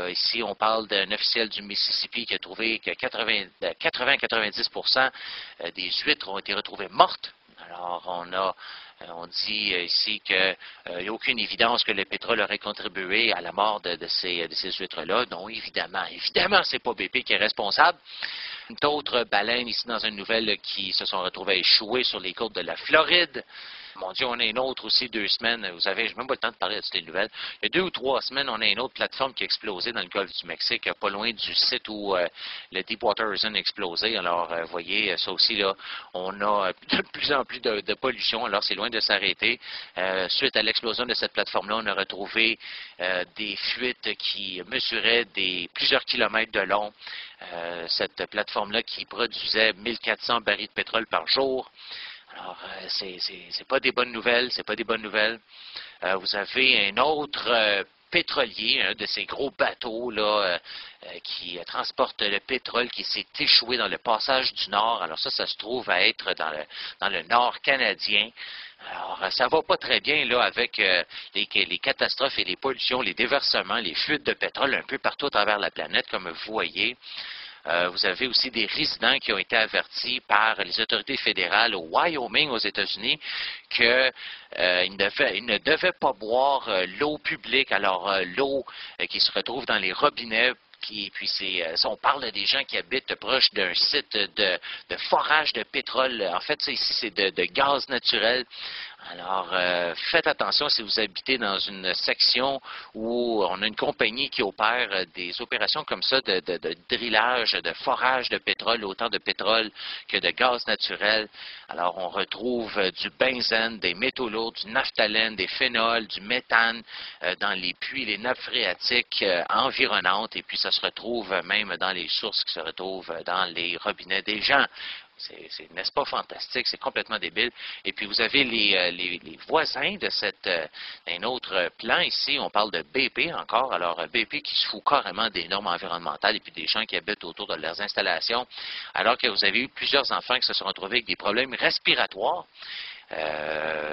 Ici, on parle d'un officiel du Mississippi qui a trouvé que 80-90% des huîtres ont été retrouvées mortes. Alors, on dit ici qu'il n'y a aucune évidence que le pétrole aurait contribué à la mort de ces huîtres-là. Non, évidemment, c'est pas BP qui est responsable. D'autres baleines ici dans une nouvelle qui se sont retrouvées échouées sur les côtes de la Floride. Mon Dieu, on a une autre aussi 2 semaines. Vous savez, je n'ai même pas le temps de parler de ces nouvelles. Il y a 2 ou 3 semaines, on a une autre plateforme qui a explosé dans le golfe du Mexique, pas loin du site où le Deepwater Horizon a explosé. Alors, vous voyez, ça aussi, là, on a de plus en plus de pollution. Alors, c'est loin de s'arrêter. Suite à l'explosion de cette plateforme-là, on a retrouvé des fuites qui mesuraient plusieurs kilomètres de long. Cette plateforme-là qui produisait 1400 barils de pétrole par jour. Alors, c'est pas des bonnes nouvelles, vous avez un autre pétrolier, un de ces gros bateaux là, qui transporte le pétrole qui s'est échoué dans le passage du Nord. Alors ça se trouve à être dans le Nord canadien. Alors, ça va pas très bien là avec les catastrophes et les pollutions, les déversements, les fuites de pétrole un peu partout à travers la planète, comme vous voyez. Vous avez aussi des résidents qui ont été avertis par les autorités fédérales au Wyoming, aux États-Unis, qu'ils ne devaient pas boire l'eau publique, alors l'eau qui se retrouve dans les robinets. Puis on parle des gens qui habitent proche d'un site de forage de pétrole. En fait, ici, c'est de gaz naturel. Alors, faites attention si vous habitez dans une section où on a une compagnie qui opère des opérations comme ça de drillage, de forage de pétrole, autant de pétrole que de gaz naturel. Alors, on retrouve du benzène, des métaux lourds, du naphtalène, des phénols, du méthane dans les puits, les nappes phréatiques environnantes, et puis ça se retrouve même dans les sources qui se retrouvent dans les robinets des gens. N'est-ce pas fantastique? C'est complètement débile. Et puis, vous avez les voisins de d'un autre plan ici. On parle de BP encore. Alors, BP qui se fout carrément des normes environnementales et puis des gens qui habitent autour de leurs installations. Alors que vous avez eu plusieurs enfants qui se sont retrouvés avec des problèmes respiratoires.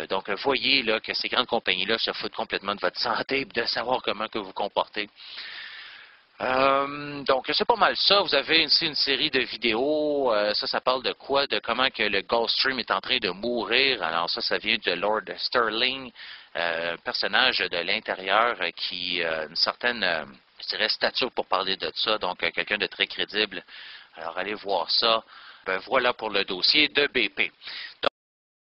Donc, voyez là, que ces grandes compagnies-là se foutent complètement de votre santé et de savoir comment que vous comportez. Donc, c'est pas mal ça. Vous avez ici une série de vidéos. Ça parle de quoi? De comment que le Gulf Stream est en train de mourir. Alors, ça vient de Lord Sterling, personnage de l'intérieur qui a une certaine, je dirais, stature pour parler de ça. Donc, quelqu'un de très crédible. Alors, allez voir ça. Voilà pour le dossier de BP.